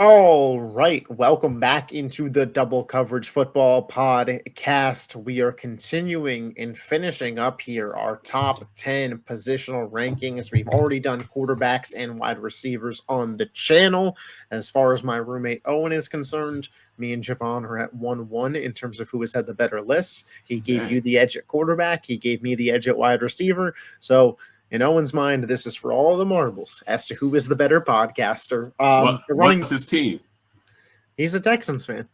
All right, welcome back into the Double Coverage Football Podcast. We are continuing and finishing up here our top 10 positional rankings. We've already done quarterbacks and wide receivers on the channel. As far as my roommate Owen is concerned, me and Javon are at 1-1 in terms of who has had the better lists. He gave Dang. you the edge at quarterback, he gave me the edge at wide receiver. So in Owen's mind, this is for all the marbles as to who is the better podcaster. What's his team? He's a Texans fan.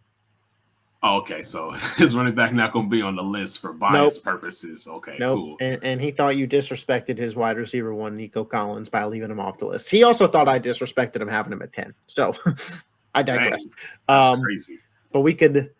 Oh, okay, so his running back not going to be on the list for bias purposes. Okay, Nope. cool. And he thought you disrespected his wide receiver one, Nico Collins, by leaving him off the list. He also thought I disrespected him having him at 10. So I digress. Dang, that's crazy. But we could,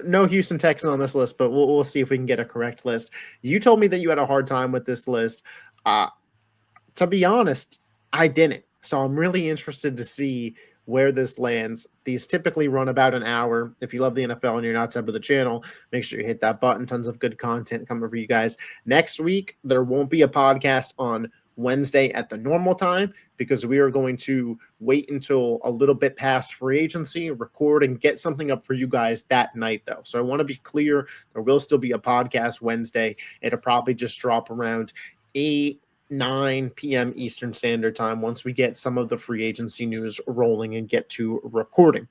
no Houston Texan on this list, but we'll see if we can get a correct list. You told me that you had a hard time with this list. To be honest, I didn't. So I'm really interested to see where this lands. These typically run about an hour. If you love the NFL and you're not sub of the channel, make sure you hit that button. Tons of good content coming for you guys. Next week, there won't be a podcast on Wednesday at the normal time because we are going to wait until a little bit past free agency, record and get something up for you guys that night though. So I want to be clear, there will still be a podcast Wednesday. It'll probably just drop around 9 p.m. Eastern Standard Time once we get some of the free agency news rolling and get to recording.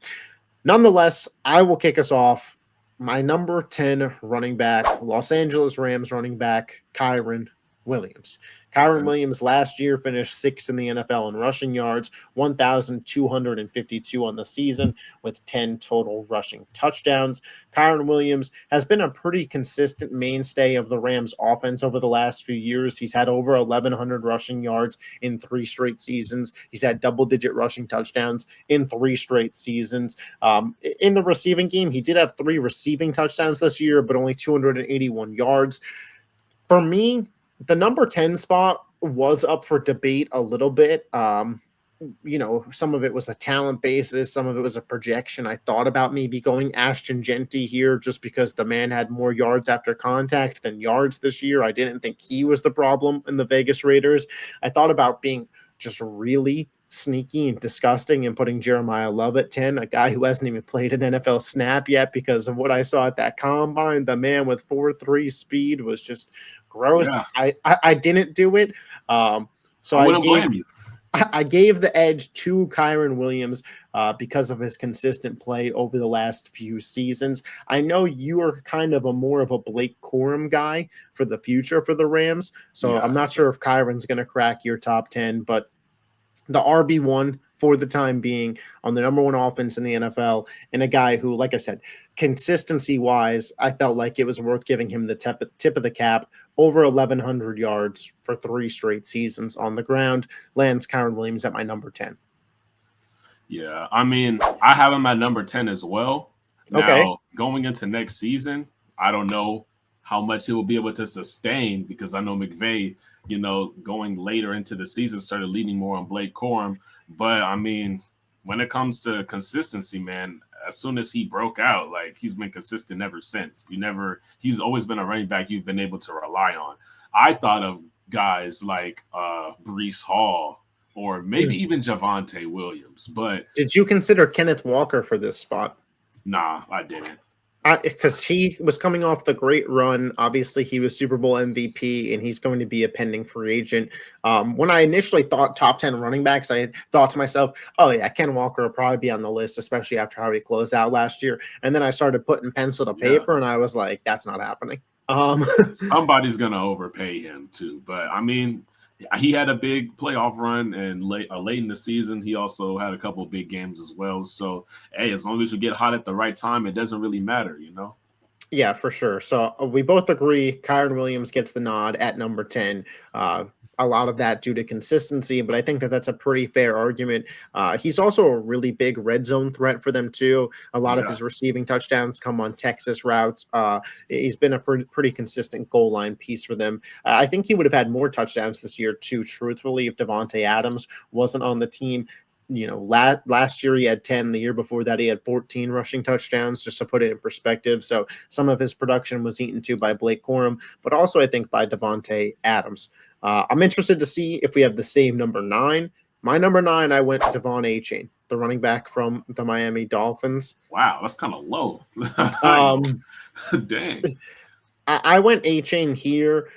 Nonetheless, I will kick us off. My number 10 running back, Los Angeles Rams running back, Kyren Williams. Kyren Williams last year finished 6th in the NFL in rushing yards, 1,252 on the season with 10 total rushing touchdowns. Kyren Williams has been a pretty consistent mainstay of the Rams offense over the last few years. He's had over 1,100 rushing yards in 3 straight seasons. He's had double-digit rushing touchdowns in 3 straight seasons. In the receiving game, he did have 3 receiving touchdowns this year, but only 281 yards. For me, the number 10 spot was up for debate a little bit. Some of it was a talent basis. Some of it was a projection. I thought about maybe going Ashton Genty here just because the man had more yards after contact than yards this year. I didn't think he was the problem in the Vegas Raiders. I thought about being just really sneaky and disgusting and putting Jeremiah Love at 10, a guy who hasn't even played an NFL snap yet because of what I saw at that combine. The man with 4.3 speed was just gross. Yeah. I didn't do it. So I gave the edge to Kyren Williams because of his consistent play over the last few seasons. I know you are kind of more of a Blake Corum guy for the future for the Rams. So I'm not sure if Kyron's going to crack your top 10, but the RB1 for the time being on the number 1 offense in the NFL, and a guy who, like I said, consistency-wise, I felt like it was worth giving him the tip of the cap. Over 1,100 yards for 3 straight seasons on the ground. Lands Kyren Williams at my number 10. Yeah, I mean, I have him at number 10 as well. Now, going into next season, I don't know how much he will be able to sustain because I know McVay, going later into the season started leaning more on Blake Corum. But, I mean, when it comes to consistency, man, as soon as he broke out, like he's been consistent ever since. He's always been a running back you've been able to rely on. I thought of guys like Breece Hall or maybe even Javonte Williams. But did you consider Kenneth Walker for this spot? Nah, I didn't. Because he was coming off the great run. Obviously, he was Super Bowl MVP, and he's going to be a pending free agent. When I initially thought top 10 running backs, I thought to myself, oh, yeah, Ken Walker will probably be on the list, especially after how he closed out last year. And then I started putting pencil to paper, and I was like, that's not happening. Somebody's going to overpay him, too. But, I mean, he had a big playoff run, and late in the season, he also had a couple of big games as well. So, hey, as long as you get hot at the right time, it doesn't really matter, Yeah, for sure. So we both agree Kyren Williams gets the nod at number 10. A lot of that due to consistency, but I think that that's a pretty fair argument. He's also a really big red zone threat for them too. A lot of his receiving touchdowns come on Texas routes. He's been a pretty consistent goal line piece for them. I think he would have had more touchdowns this year too, truthfully, if Davante Adams wasn't on the team. Last year he had 10. The year before that he had 14 rushing touchdowns, just to put it in perspective. So some of his production was eaten too by Blake Corum, but also I think by Davante Adams. I'm interested to see if we have the same number 9. My number 9, I went Devon Achane, the running back from the Miami Dolphins. Wow, that's kind of low. Dang. I went Achane here.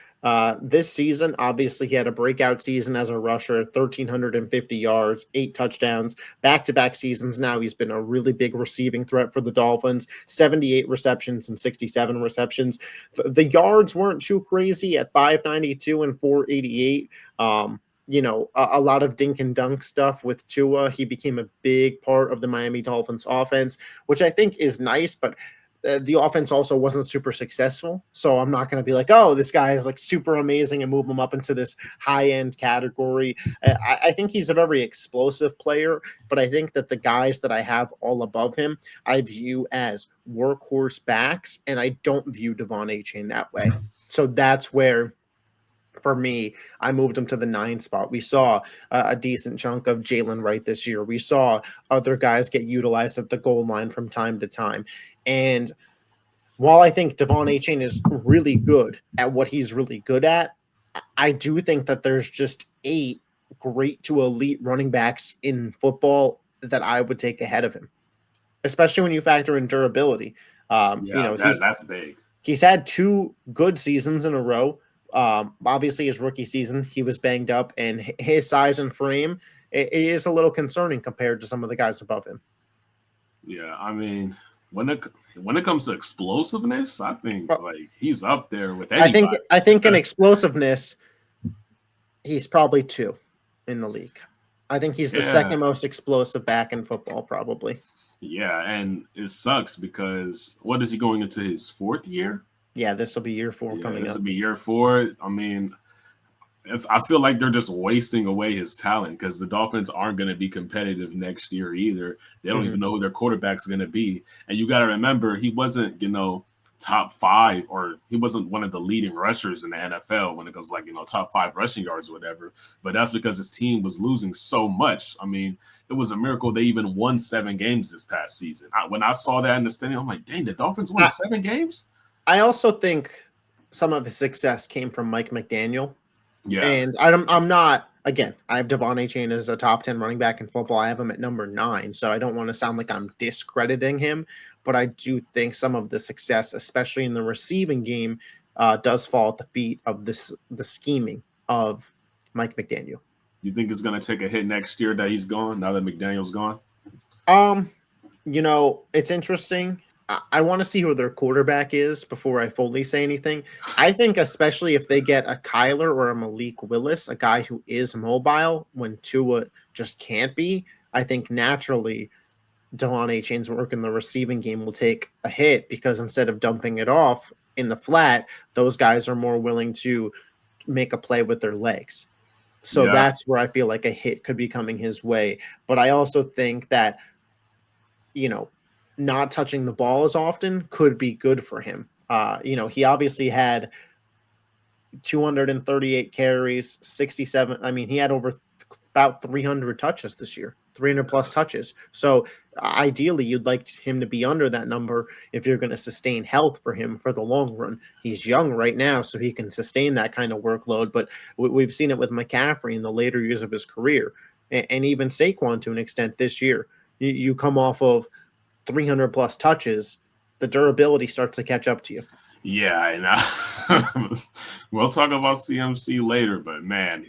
This season, obviously, he had a breakout season as a rusher, 1,350 yards, 8 touchdowns. Back-to-back seasons now, he's been a really big receiving threat for the Dolphins, 78 receptions and 67 receptions. The yards weren't too crazy at 592 and 488. A lot of dink and dunk stuff with Tua. He became a big part of the Miami Dolphins offense, which I think is nice, but the offense also wasn't super successful. So I'm not going to be like, oh, this guy is like super amazing and move him up into this high end category. I think he's a very explosive player, but I think that the guys that I have all above him, I view as workhorse backs, and I don't view Devon Achane that way. So that's where, for me, I moved him to the 9 spot. We saw a decent chunk of Jalen Wright this year. We saw other guys get utilized at the goal line from time to time. And while I think Devon Achane is really good at what he's really good at, I do think that there's just 8 great to elite running backs in football that I would take ahead of him, especially when you factor in durability. That's big. He's had 2 good seasons in a row. Obviously, his rookie season, he was banged up, and his size and frame it is a little concerning compared to some of the guys above him. Yeah, I mean, when it comes to explosiveness, I think he's up there with anybody. I think in explosiveness, he's probably 2 in the league. I think he's the second most explosive back in football, probably. Yeah, and it sucks because what is he going into his 4th year? Yeah, this will be year 4 coming up. This will be year 4. I mean, I feel like they're just wasting away his talent because the Dolphins aren't going to be competitive next year either. They don't even know who their quarterback's going to be. And you got to remember, he wasn't, top 5, or he wasn't one of the leading rushers in the NFL when it goes top 5 rushing yards or whatever. But that's because his team was losing so much. I mean, it was a miracle they even won 7 games this past season. When I saw that in the stadium, I'm like, dang, the Dolphins won 7 games? I also think some of his success came from Mike McDaniel. Yeah. And I'm not, again, I have Devon Achane as a top 10 running back in football. I have him at number 9, so I don't want to sound like I'm discrediting him, but I do think some of the success, especially in the receiving game, does fall at the feet of the scheming of Mike McDaniel. You think it's going to take a hit next year that he's gone, now that McDaniel's gone? It's interesting. I want to see who their quarterback is before I fully say anything. I think especially if they get a Kyler or a Malik Willis, a guy who is mobile when Tua just can't be, I think naturally Devon Achane's work in the receiving game will take a hit because instead of dumping it off in the flat, those guys are more willing to make a play with their legs. So that's where I feel like a hit could be coming his way. But I also think that, not touching the ball as often could be good for him. He obviously had 238 carries, 67. I mean, he had about 300 touches this year, 300 plus touches. So ideally you'd like him to be under that number if you're going to sustain health for him for the long run. He's young right now, so he can sustain that kind of workload. But we've seen it with McCaffrey in the later years of his career, and even Saquon to an extent this year. You come off of 300 plus touches, the durability starts to catch up to you. Yeah, and we'll talk about CMC later, but man,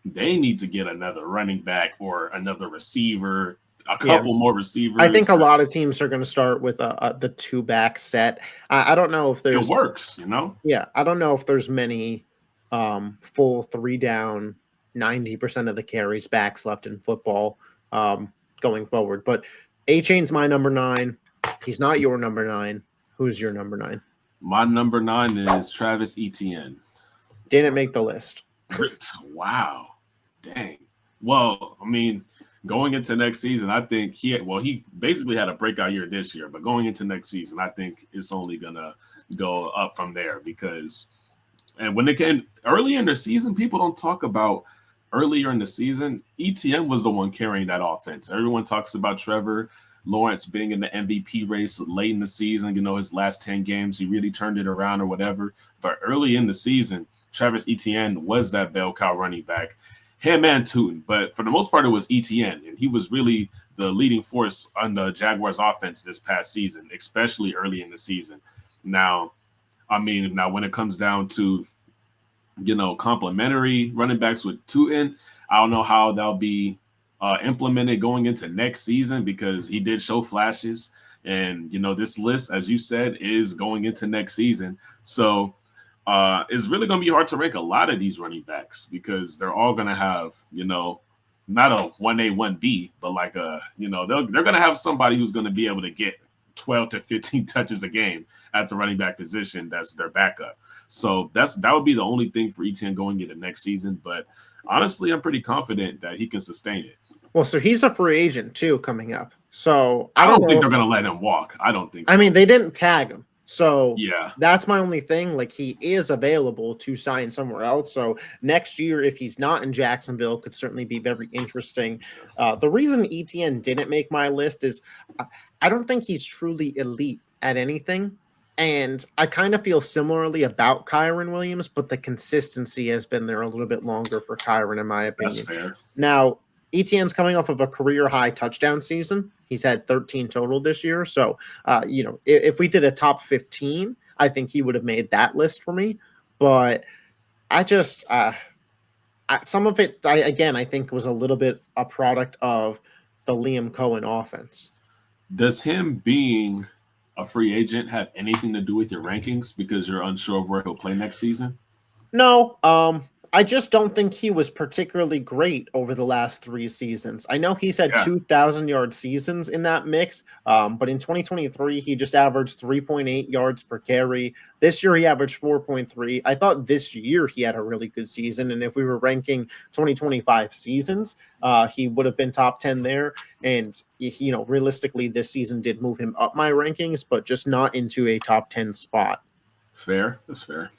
they need to get another running back or another receiver, a couple more receivers. I think a lot of teams are going to start with the 2-back set. I don't know if there's it works, Yeah, I don't know if there's many full 3-down 90% of the carries backs left in football going forward, but Achane's my number 9. He's not your number 9. Who's your number 9? My number 9 is Travis Etienne. Didn't make the list. Wow. Dang. Well, I mean, going into next season, I think he basically had a breakout year this year, but going into next season, I think it's only going to go up from there because when it came early in the season, people don't talk about earlier in the season, Etienne was the one carrying that offense. Everyone talks about Trevor Lawrence being in the MVP race late in the season, his last 10 games, he really turned it around or whatever. But early in the season, Travis Etienne was that bell cow running back. him and Tootin, but for the most part, it was ETN, and he was really the leading force on the Jaguars offense this past season, especially early in the season. Now, when it comes down to, complimentary running backs with Tootin, I don't know how that'll be implemented going into next season because he did show flashes. And, this list, as you said, is going into next season. So it's really going to be hard to rank a lot of these running backs because they're all going to have, not a 1A, 1B, but like they're going to have somebody who's going to be able to get 12 to 15 touches a game at the running back position. That's their backup. So that would be the only thing for ETN going into next season. But honestly, I'm pretty confident that he can sustain it. Well, so he's a free agent too coming up. So I don't think they're going to let him walk. I don't think so. I mean, they didn't tag him. So yeah, that's my only thing. Like, he is available to sign somewhere else. So next year, if he's not in Jacksonville, could certainly be very interesting. The reason ETN didn't make my list is I don't think he's truly elite at anything. And I kind of feel similarly about Kyren Williams, but the consistency has been there a little bit longer for Kyren, in my opinion. That's fair. Now, ETN's coming off of a career-high touchdown season. He's had 13 total this year. So, if we did a top 15, I think he would have made that list for me. But I just some of it, I think, was a little bit a product of the Liam Cohen offense. Does him being a free agent have anything to do with your rankings because you're unsure of where he'll play next season? No. I just don't think he was particularly great over the last 3 seasons. I know he's had 2,000-yard seasons in that mix, but in 2023, he just averaged 3.8 yards per carry. This year, he averaged 4.3. I thought this year he had a really good season, and if we were ranking 2025 seasons, he would have been top 10 there. And, realistically, this season did move him up my rankings, but just not into a top 10 spot. Fair. That's fair.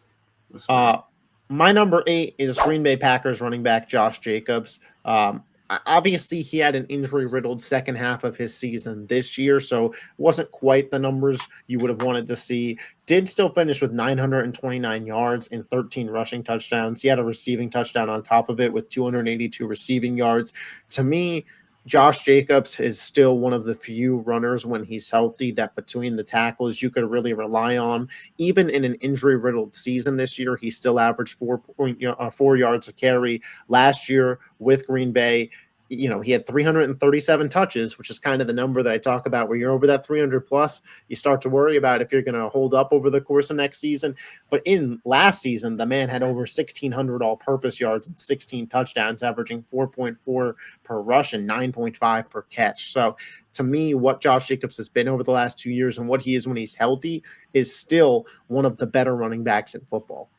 That's fair. My number 8 is Green Bay Packers running back Josh Jacobs. Obviously, he had an injury-riddled second half of his season this year, so wasn't quite the numbers you would have wanted to see. Did still finish with 929 yards and 13 rushing touchdowns. He had a receiving touchdown on top of it with 282 receiving yards. To me, Josh Jacobs is still one of the few runners when he's healthy that between the tackles you could really rely on. Even in an injury-riddled season this year, he still averaged 4 yards a carry. Last year with Green Bay, he had 337 touches, which is kind of the number that I talk about where you're over that 300 plus. You start to worry about if you're going to hold up over the course of next season. But in last season, the man had over 1,600 all-purpose yards and 16 touchdowns, averaging 4.4 per rush and 9.5 per catch. So to me, what Josh Jacobs has been over the last 2 years and what he is when he's healthy is still one of the better running backs in football.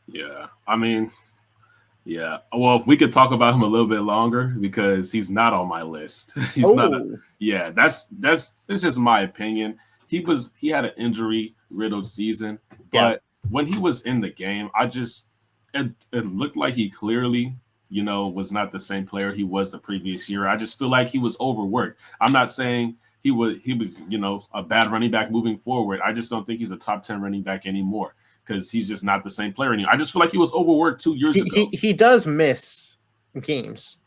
Yeah. Yeah, well, we could talk about him a little bit longer because he's not on my list. He's not. That's just my opinion. He had an injury-riddled season, but when he was in the game, it looked like he clearly, was not the same player he was the previous year. I just feel like he was overworked. I'm not saying he was, a bad running back moving forward. I just don't think he's a top 10 running back anymore, because he's just not the same player anymore. I just feel like he was overworked 2 years ago. He does miss games.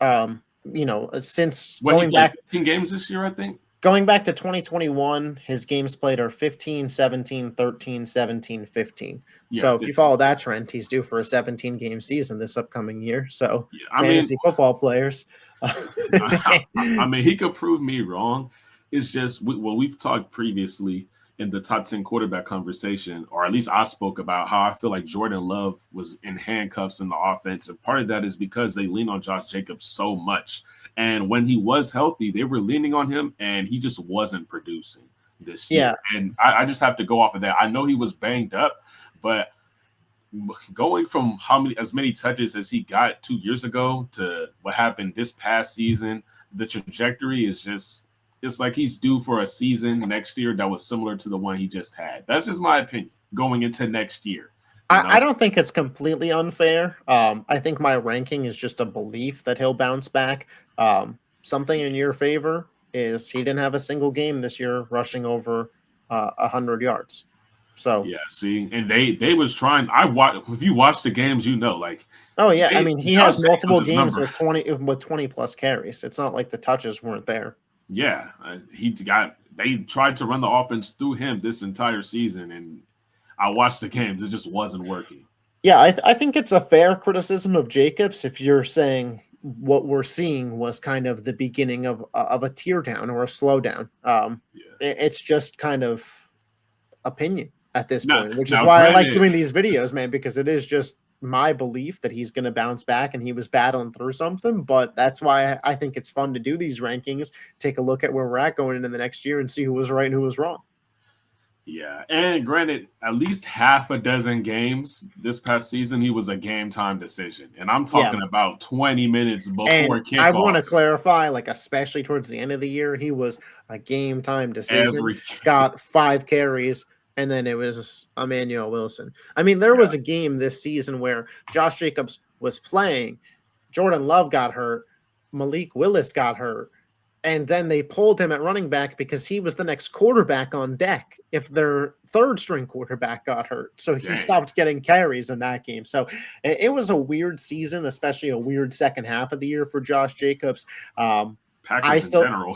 Since going back 15 games this year, I think. Going back to 2021, his games played are 15, 17, 13, 17, 15. Yeah, so if 15. You follow that trend, he's due for a 17-game season this upcoming year. So fantasy football players. He could prove me wrong. It's just we've talked previously in the top 10 quarterback conversation, or at least I spoke about how I feel like Jordan Love was in handcuffs in the offense. And part of that is because they lean on Josh Jacobs so much. And when he was healthy, they were leaning on him and he just wasn't producing this year. And I just have to go off of that. I know he was banged up, but going from as many touches as he got 2 years ago to what happened this past season, the trajectory is just, it's like he's due for a season next year that was similar to the one he just had. That's just my opinion going into next year. I don't think it's completely unfair. I think my ranking is just a belief that he'll bounce back. Something in your favor is he didn't have a single game this year rushing over 100 yards. So yeah, see, and they was trying. I watch if you watch the games, like. Oh yeah, I mean he Josh has multiple Jacobs' games number. with 20 plus carries. It's not like the touches weren't there. Yeah, they tried to run the offense through him this entire season, and I watched the games. It just wasn't working. Yeah, I think it's a fair criticism of Jacobs if you're saying what we're seeing was kind of the beginning of a tear down or a slowdown. It's just kind of opinion at this point, which is why I like doing these videos, man, because it is just my belief that he's going to bounce back and he was battling through something. But that's why I think it's fun to do these rankings, take a look at where we're at going into the next year and see who was right and who was wrong. Yeah, and granted, at least half a dozen games this past season, he was a game time decision. And I'm talking about 20 minutes before kickoff. I want to clarify, especially towards the end of the year, he was a game time decision. Got 5 carries, and then it was Emmanuel Wilson. I mean, there was a game this season where Josh Jacobs was playing, Jordan Love got hurt, Malik Willis got hurt, and then they pulled him at running back because he was the next quarterback on deck if their third string quarterback got hurt. So he stopped getting carries in that game. So it was a weird season, especially a weird second half of the year for Josh Jacobs. Packers in general.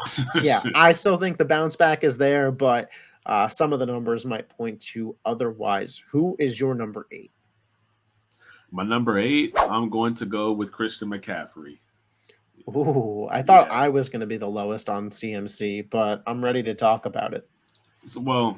I still think the bounce back is there, but some of the numbers might point to otherwise. Who is your number 8? My number 8, I'm going to go with Christian McCaffrey. Ooh, I thought I was going to be the lowest on CMC, but I'm ready to talk about it. So,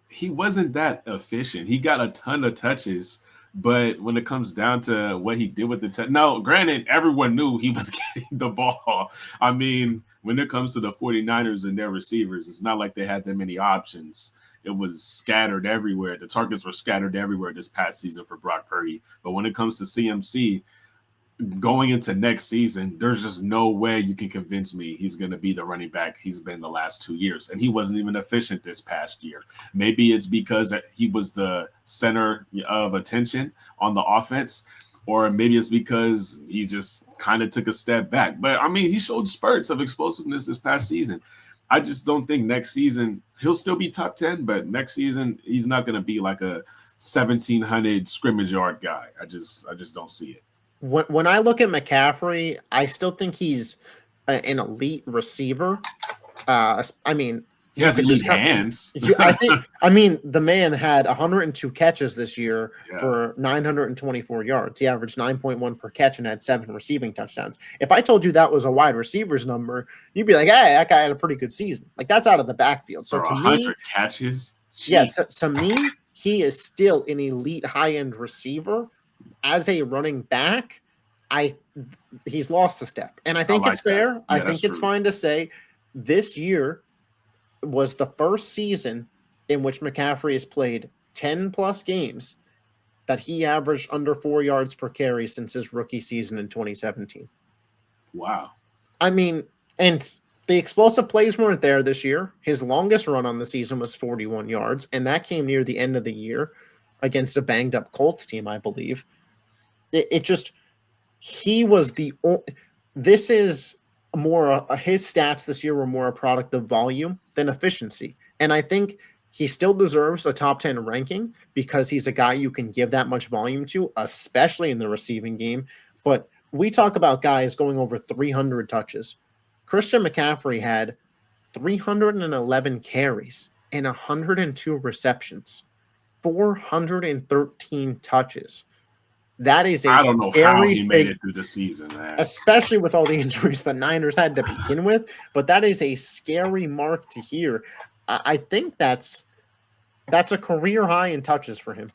he wasn't that efficient. He got a ton of touches, but when it comes down to what he did with the now, granted, everyone knew he was getting the ball. I mean, when it comes to the 49ers and their receivers, it's not like they had that many options. It was scattered everywhere. The targets were scattered everywhere this past season for Brock Purdy. But when it comes to CMC, going into next season, there's just no way you can convince me he's going to be the running back he's been the last 2 years. And he wasn't even efficient this past year. Maybe it's because he was the center of attention on the offense, or maybe it's because he just kind of took a step back. But, I mean, he showed spurts of explosiveness this past season. I just don't think next season he'll still be top 10, but next season he's not going to be like a 1,700 scrimmage yard guy. I just don't see it. When I look at McCaffrey, I still think he's an elite receiver. I mean, he has elite hands. I mean, the man had 102 catches this year for 924 yards. He averaged 9.1 per catch and had 7 receiving touchdowns. If I told you that was a wide receiver's number, you'd be like, "Hey, that guy had a pretty good season." That's out of the backfield. So for to 100 me, catches, to me, he is still an elite high-end receiver. As a running back, he's lost a step. And I think it's fair. Yeah, I think it's fine to say this year was the first season in which McCaffrey has played 10 plus games that he averaged under 4 yards per carry since his rookie season in 2017. Wow. I mean, and the explosive plays weren't there this year. His longest run on the season was 41 yards, and that came near the end of the year against a banged up Colts team, I believe. He was this is more, his stats this year were more a product of volume than efficiency. And I think he still deserves a top 10 ranking because he's a guy you can give that much volume to, especially in the receiving game. But we talk about guys going over 300 touches. Christian McCaffrey had 311 carries and 102 receptions, 413 touches. That is I don't know how he made it through the season, man. Especially with all the injuries the Niners had to begin with. But that is a scary mark to hear. I think that's a career high in touches for him.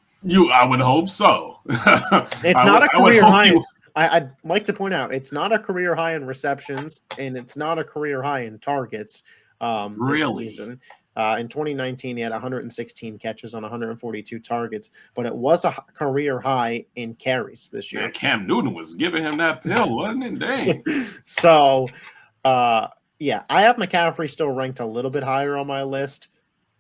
I would hope so. It's not a career high. I'd like to point out it's not a career high in receptions, and it's not a career high in targets. Really? This season. In 2019, he had 116 catches on 142 targets, but it was a career high in carries this year. Man, Cam Newton was giving him that pill, wasn't it? Dang. So, I have McCaffrey still ranked a little bit higher on my list,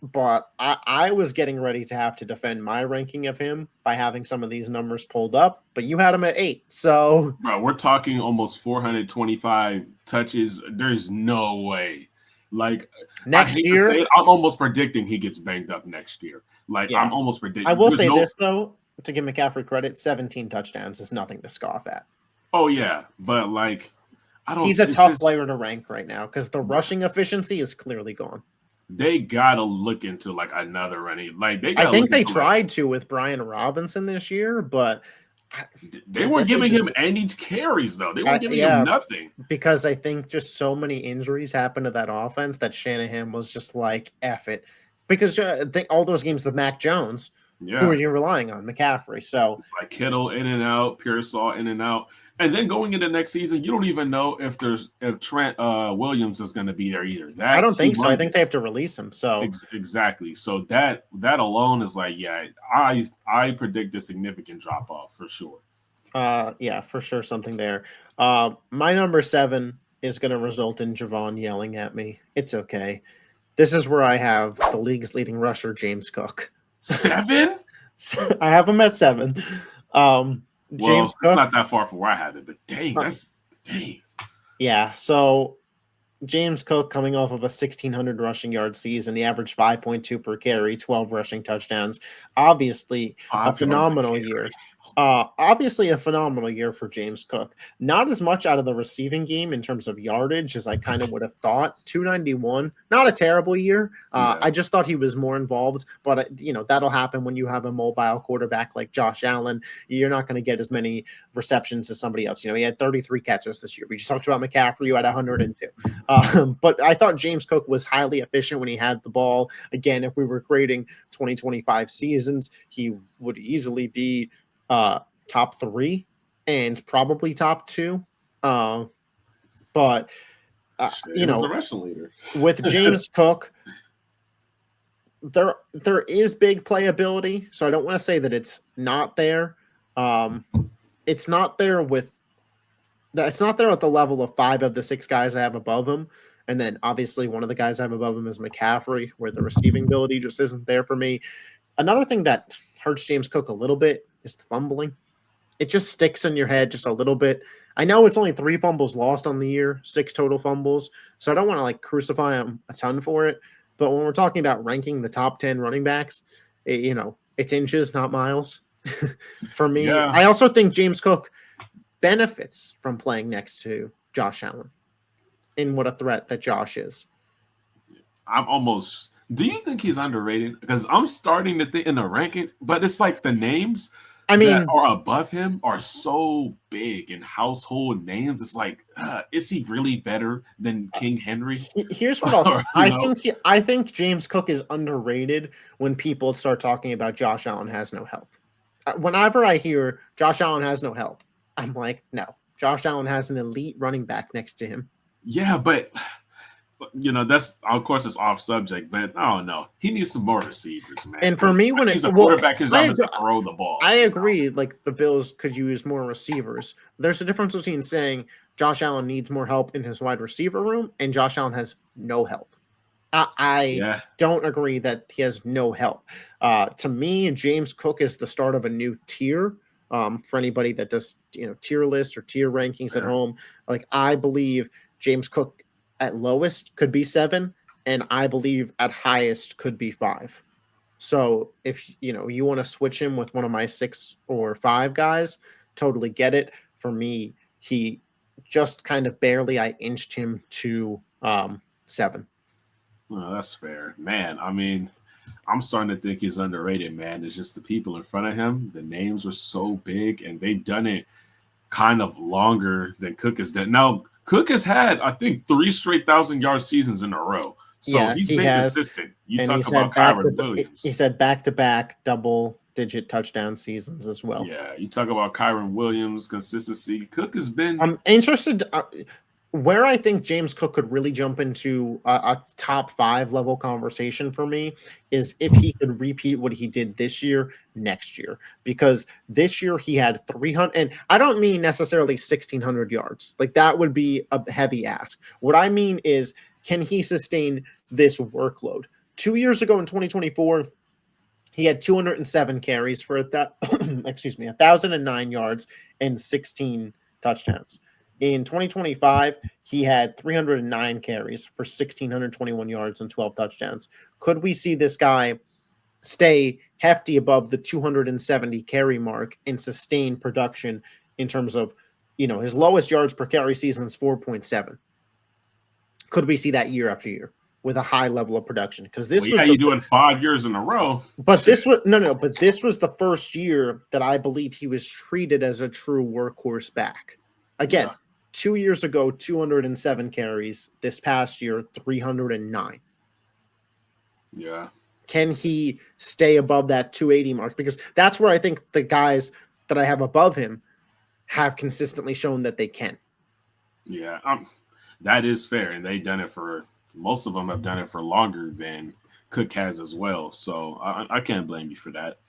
but I was getting ready to have to defend my ranking of him by having some of these numbers pulled up, but you had him at 8. So, bro, we're talking almost 425 touches. There's no way Like, Next year, I'm almost predicting he gets banged up next year. Like, yeah. I'm almost predicting. I will say this, though, to give McCaffrey credit, 17 touchdowns is nothing to scoff at. Oh, yeah. But, like, he's a tough player to rank right now because the rushing efficiency is clearly gone. They got to look into, like, another running. Like, I think they tried to with Bijan Robinson this year, but they weren't giving him any carries, though. They weren't giving him nothing. Because I think just so many injuries happened to that offense that Shanahan was just like, F it. Because I think all those games with Mac Jones, who are you relying on? McCaffrey. So it's like Kittle in and out, Pearsall in and out. And then going into next season, you don't even know if Trent Williams is going to be there either. I don't think so. I think they have to release him. So exactly. So that alone is like, yeah, I predict a significant drop off for sure. Yeah, for sure, something there. My number 7 is going to result in Javon yelling at me. It's okay. This is where I have the league's leading rusher, James Cook. 7? I have him at 7. James Cook, it's not that far from where I had it, but dang. Yeah, so James Cook coming off of a 1,600 rushing yard season, the average 5.2 per carry, 12 rushing touchdowns. Obviously, a phenomenal year. Obviously, a phenomenal year for James Cook. Not as much out of the receiving game in terms of yardage as I kind of would have thought. 291, not a terrible year. I just thought he was more involved, but that'll happen when you have a mobile quarterback like Josh Allen. You're not going to get as many receptions as somebody else. He had 33 catches this year. We just talked about McCaffrey, who had 102. But I thought James Cook was highly efficient when he had the ball. Again, if we were grading 2025 seasons, he would easily be top 3 and probably top 2. But the rushing leader with James Cook, there is big playability. So I don't want to say that it's not there. It's not there with the level of 5 of the 6 guys I have above him. And then obviously one of the guys I have above him is McCaffrey, where the receiving ability just isn't there for me. Another thing that hurts James Cook a little bit is the fumbling. It just sticks in your head just a little bit. I know it's only 3 fumbles lost on the year, 6 total fumbles. So I don't want to crucify him a ton for it. But when we're talking about ranking the top 10 running backs, it's inches, not miles. For me, I also think James Cook benefits from playing next to Josh Allen. And what a threat that Josh is. Do you think he's underrated? Because I'm starting to think in the ranking, but it's like the names that are above him are so big and household names. It's like, is he really better than King Henry? Here's what I'll say. I think James Cook is underrated when people start talking about Josh Allen has no help. Whenever I hear Josh Allen has no help, I'm like, no. Josh Allen has an elite running back next to him. Yeah, but that's, of course, it's off subject, but I don't know. He needs some more receivers, man. And for me, when he's a quarterback, his job is to throw the ball. I agree. Like, the Bills could use more receivers. There's a difference between saying Josh Allen needs more help in his wide receiver room and Josh Allen has no help. I don't agree that he has no help. To me, James Cook is the start of a new tier. For anybody that does tier lists or tier rankings at home, like, I believe James Cook at lowest could be 7, and I believe at highest could be 5. So if you want to switch him with one of my 6 or 5 guys, totally get it. For me, he just kind of barely, I inched him to 7. Well, that's fair, man. I mean, I'm starting to think he's underrated, man. It's just the people in front of him. The names are so big, and they've done it kind of longer than Cook has done. Now, Cook has had, I think, 3 straight 1,000-yard seasons in a row. So he's been consistent. You talk about Kyren Williams. He said back-to-back double-digit touchdown seasons as well. Yeah, you talk about Kyren Williams, consistency. Cook has been... I'm interested... where I think James Cook could really jump into a top 5 level conversation for me is if he could repeat what he did this year, next year. Because this year he had 300, and I don't mean necessarily 1,600 yards. Like, that would be a heavy ask. What I mean is, can he sustain this workload? 2 years ago in 2024, he had 207 carries for 1,009 yards and 16 touchdowns. In 2025, he had 309 carries for 1,621 yards and 12 touchdowns. Could we see this guy stay hefty above the 270 carry mark and sustain production in terms of, his lowest yards per carry season is 4.7? Could we see that year after year with a high level of production? Because you do it 5 years in a row. But this was but this was the first year that I believe he was treated as a true workhorse back. Again, 2 years ago, 207 carries. This past year, 309. Yeah. Can he stay above that 280 mark? Because that's where I think the guys that I have above him have consistently shown that they can. Yeah, that is fair. And most of them have done it for longer than Cook has as well. So I can't blame you for that.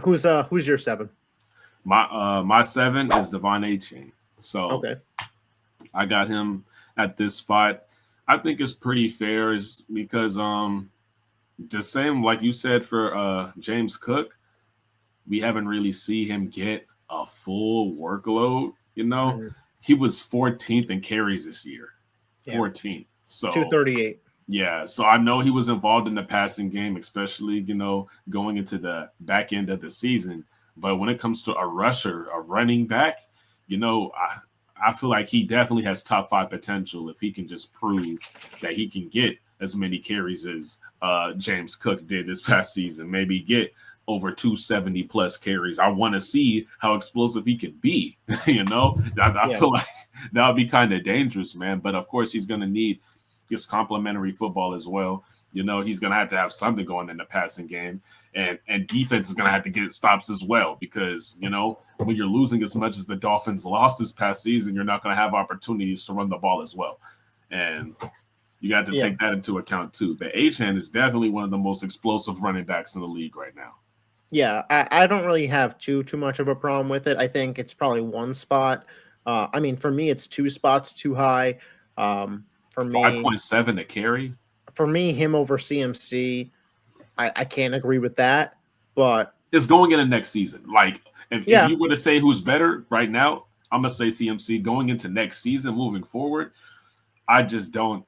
Who's your 7? My 7 is Devon Achane. So okay. I got him at this spot. I think it's pretty fair because the same like you said for James Cook, we haven't really seen him get a full workload. He was 14th in carries this year. 14th. So 238. Yeah, so I know he was involved in the passing game, especially, going into the back end of the season. But when it comes to a rusher, a running back, I feel like he definitely has top 5 potential if he can just prove that he can get as many carries as James Cook did this past season. Maybe get over 270 plus carries. I want to see how explosive he can be. I feel like that would be kind of dangerous, man. But of course, he's going to need his complementary football as well. He's going to have something going in the passing game, and defense is going to have to get stops as well because, when you're losing as much as the Dolphins lost this past season, you're not going to have opportunities to run the ball as well. And you got to take that into account too. But Achane is definitely one of the most explosive running backs in the league right now. Yeah, I don't really have too much of a problem with it. I think it's probably one spot. For me, it's 2 spots too high. For me, 5.7 to carry. For me, him over CMC, I can't agree with that. But it's going into next season. Like if you were to say who's better right now, I'm gonna say CMC. Going into next season, moving forward, I just don't.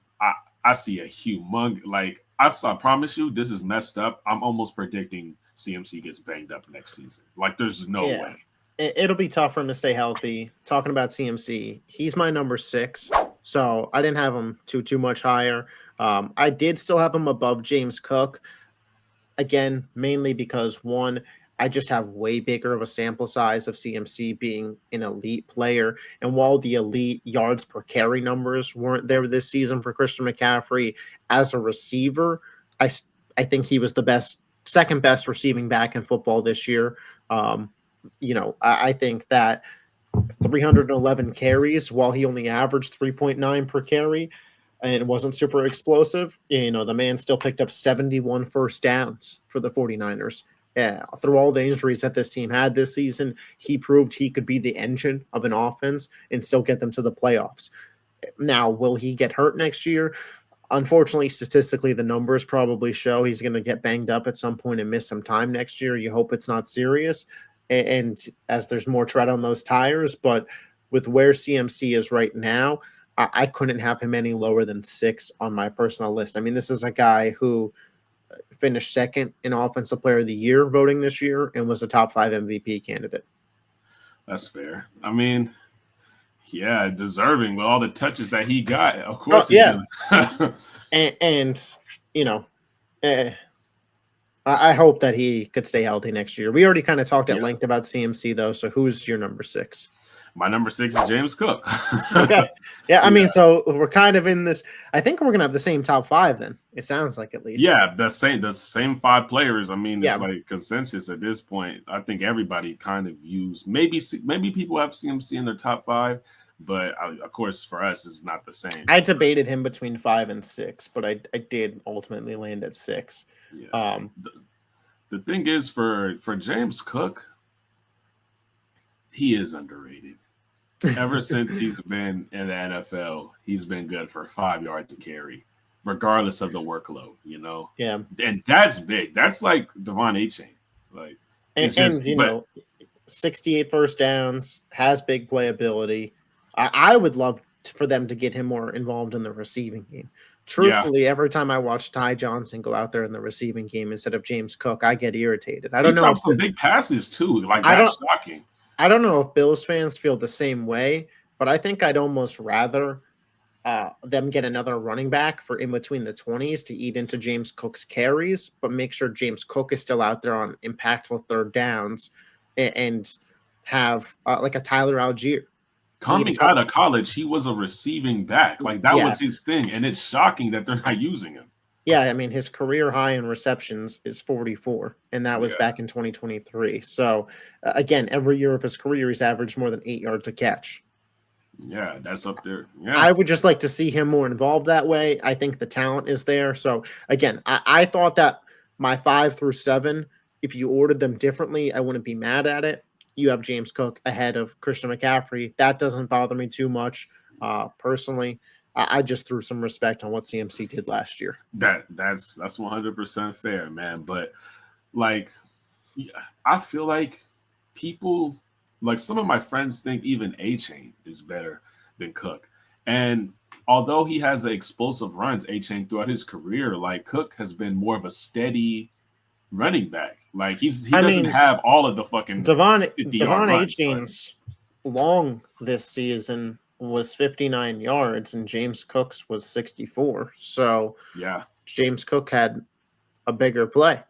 I see a humongous. I promise you, this is messed up. I'm almost predicting CMC gets banged up next season. There's no way. It'll be tough for him to stay healthy. Talking about CMC, he's my number 6, so I didn't have him too much higher. I did still have him above James Cook. Again, mainly because, one, I just have way bigger of a sample size of CMC being an elite player. And while the elite yards per carry numbers weren't there this season for Christian McCaffrey, as a receiver, I think he was the second best receiving back in football this year. I think that 311 carries, while he only averaged 3.9 per carry and wasn't super explosive, the man still picked up 71 first downs for the 49ers. Yeah, through all the injuries that this team had this season, he proved he could be the engine of an offense and still get them to the playoffs. Now, will he get hurt next year? Unfortunately, statistically, the numbers probably show he's going to get banged up at some point and miss some time next year. You hope it's not serious. And as there's more tread on those tires, but with where CMC is right now, I couldn't have him any lower than 6 on my personal list. This is a guy who finished second in Offensive Player of the Year voting this year and was a top 5 MVP candidate. That's fair. Deserving with all the touches that he got. Of course, I hope that he could stay healthy next year. We already kind of talked at length about CMC, though. So who's your number 6? My number 6 is James Cook. Okay. Yeah, so we're kind of in this. I think we're going to have the same top 5 then. It sounds like, at least. Yeah, the same 5 players. It's like consensus at this point. I think everybody kind of views maybe people have CMC in their top 5. But of course, for us, it's not the same. I debated him between 5 and 6, but I did ultimately land at 6. Yeah. The thing is, for James Cook, he is underrated. Ever since he's been in the NFL, he's been good for 5 yards to carry, regardless of the workload. Yeah, and that's big. That's like Devon Achane. 68 first downs, has big playability. I would love for them to get him more involved in the receiving game. Truthfully, every time I watch Ty Johnson go out there in the receiving game instead of James Cook, I get irritated. I don't know. He dropped some big passes too. Like, that's shocking. I don't know if Bills fans feel the same way, but I think I'd almost rather them get another running back for in between the 20s to eat into James Cook's carries, but make sure James Cook is still out there on impactful third downs and have like a Tyler Algier. Coming out of college, he was a receiving back. Like, that was his thing, and it's shocking that they're not using him. Yeah, I mean, his career high in receptions is 44, and that was back in 2023. So, again, every year of his career, he's averaged more than 8 yards a catch. Yeah, that's up there. Yeah, I would just like to see him more involved that way. I think the talent is there. So, again, I thought that my 5 through 7, if you ordered them differently, I wouldn't be mad at it. You have James Cook ahead of Christian McCaffrey. That doesn't bother me too much, personally. I just threw some respect on what CMC did last year. That's 100% fair, man. But like, I feel like people, like some of my friends think even A-Chain is better than Cook. And although he has explosive runs, A-Chain, throughout his career, like, Cook has been more of a steady running back. Like, he doesn't have all of the fucking Devon A-Chain's long this season was 59 yards and James Cook's was 64. So James Cook had a bigger play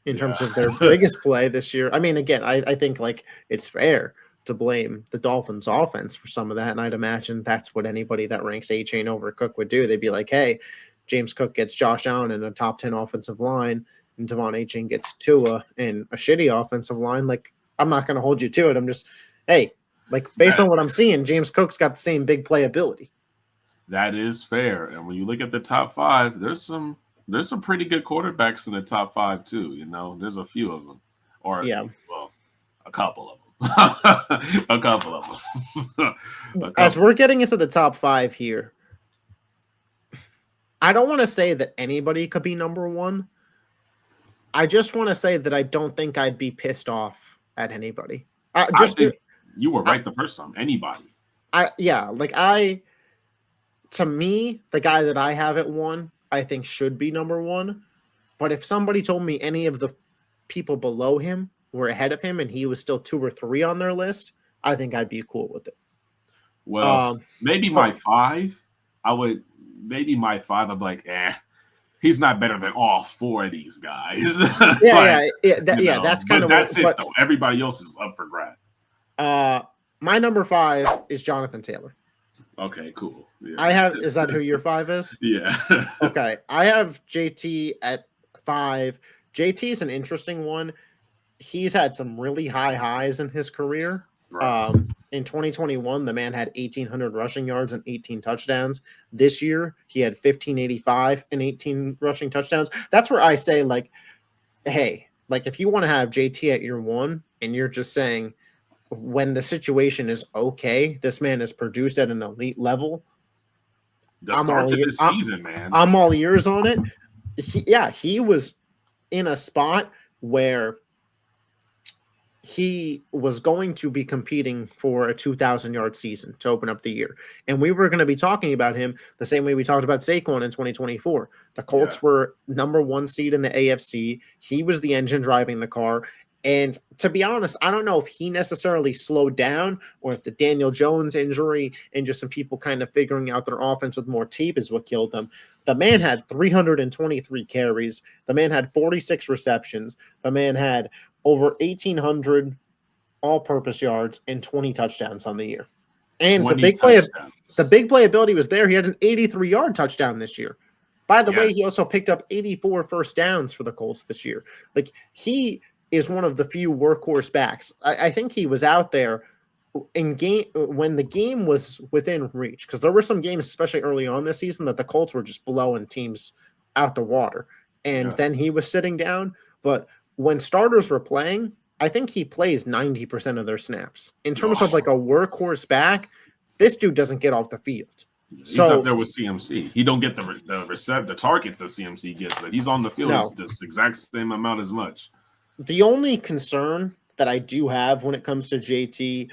in terms of their biggest play this year. I mean, again, I think like it's fair to blame the Dolphins offense for some of that. And I'd imagine that's what anybody that ranks A-Chain over Cook would do. They'd be like, hey, James Cook gets Josh Allen in a top 10 offensive line and Devon A-Chain gets Tua in a shitty offensive line. Like, I'm not going to hold you to it. I'm just, hey, like, based on what I'm seeing, James Cook's got the same big play ability. That is fair. And when you look at the top 5, there's some pretty good quarterbacks in the top 5 too. You know, there's a few of them, or well, a couple of them, a couple of them. As we're getting into the top 5 here, I don't want to say that anybody could be number 1. I just want to say that I don't think I'd be pissed off at anybody. You were right the first time. Anybody. To me, the guy that I have at 1, I think should be number 1. But if somebody told me any of the people below him were ahead of him and he was still 2 or 3 on their list, I think I'd be cool with it. Well, maybe my 5. I'd be like, he's not better than all 4 of these guys. That's kind of. That's it though. Everybody else is up for grabs. My number 5 is Jonathan Taylor. Okay, cool. Yeah. Is that who your 5 is? Yeah. Okay. I have JT at 5. JT is an interesting one. He's had some really high highs in his career. Right. In 2021, the man had 1,800 rushing yards and 18 touchdowns. This year, he had 1,585 and 18 rushing touchdowns. That's where I say, like, hey, like, if you want to have JT at your 1 and you're just saying, when the situation is okay, this man is produced at an elite level. I'm all ears on it. He was in a spot where he was going to be competing for a 2,000-yard season to open up the year. And we were going to be talking about him the same way we talked about Saquon in 2024. The Colts were number 1 seed in the AFC. He was the engine driving the car. And to be honest, I don't know if he necessarily slowed down or if the Daniel Jones injury and just some people kind of figuring out their offense with more tape is what killed them. The man had 323 carries. The man had 46 receptions. The man had over 1,800 all-purpose yards and 20 touchdowns on the year. And the big playability was there. He had an 83-yard touchdown this year. By the way, he also picked up 84 first downs for the Colts this year. Like, he is one of the few workhorse backs. I think he was out there in game when the game was within reach, because there were some games, especially early on this season, that the Colts were just blowing teams out the water. And then he was sitting down. But when starters were playing, I think he plays 90% of their snaps. In terms of like a workhorse back, this dude doesn't get off the field. He's up there with CMC. He don't get the targets that CMC gets, but he's on the field this exact same amount as much. The only concern that I do have when it comes to JT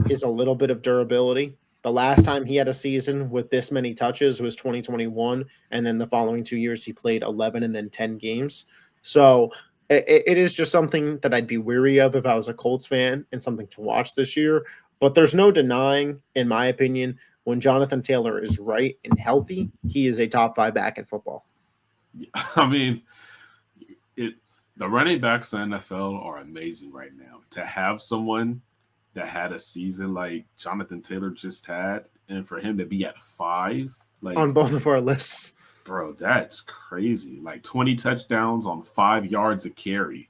is a little bit of durability. The last time he had a season with this many touches was 2021, and then the following 2 years he played 11 and then 10 games. So it is just something that I'd be weary of if I was a Colts fan and something to watch this year. But there's no denying, in my opinion, when Jonathan Taylor is right and healthy, he is a top 5 back in football. I mean, the running backs in the NFL are amazing right now. To have someone that had a season like Jonathan Taylor just had, and for him to be at 5, like on both of our lists, bro, that's crazy. Like 20 touchdowns on 5 yards a carry.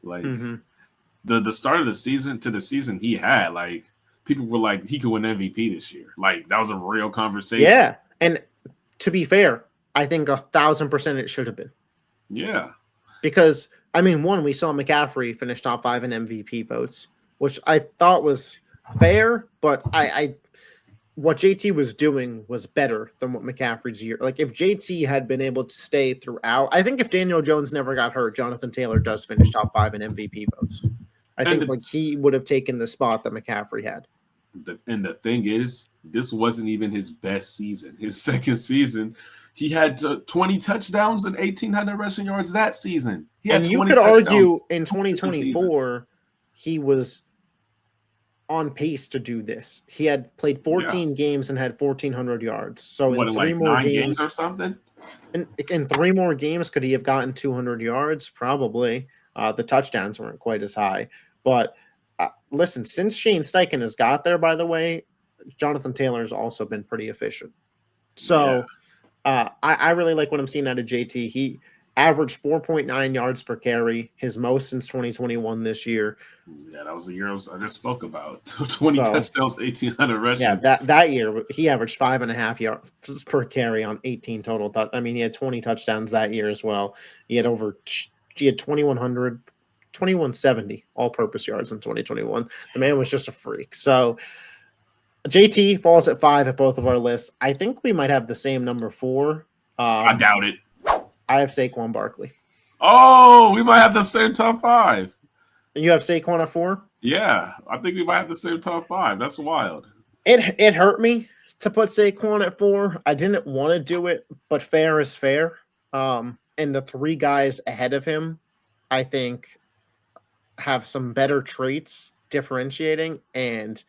Like the start of the season to the season he had, like people were like he could win MVP this year. Like that was a real conversation. Yeah, and to be fair, I think 1,000% it should have been. Yeah, because I mean, one, we saw McCaffrey finish top 5 in MVP votes, which I thought was fair, but I what JT was doing was better than what McCaffrey's year. Like if JT had been able to stay throughout, I think if Daniel Jones never got hurt, Jonathan Taylor does finish top 5 in MVP votes. I think like he would have taken the spot that McCaffrey had. And the thing is, this wasn't even his best season. His second season, he had 20 touchdowns and 1,800 rushing yards that season. He had and you could argue in 2024 he was on pace to do this. He had played 14 games and had 1,400 yards. So in 3 more games or something? In 3 more games, could he have gotten 200 yards? Probably. The touchdowns weren't quite as high. But listen, since Shane Steichen has got there, by the way, Jonathan Taylor has also been pretty efficient. So I really like what I'm seeing out of JT. He averaged 4.9 yards per carry, his most since 2021 this year. Yeah, that was the year I just spoke about. 20 touchdowns, 1,800 rushing. Yeah, that year he averaged 5.5 yards per carry on 18 total. I mean, he had 20 touchdowns that year as well. He had 2,100, 2,170 all-purpose yards in 2021. The man was just a freak. So JT falls at 5 at both of our lists. I think we might have the same number 4. I doubt it. I have Saquon Barkley. Oh, we might have the same top 5. And you have Saquon at 4? Yeah, I think we might have the same top 5. That's wild. It hurt me to put Saquon at 4. I didn't want to do it, but fair is fair. And the 3 guys ahead of him, I think, have some better traits differentiating and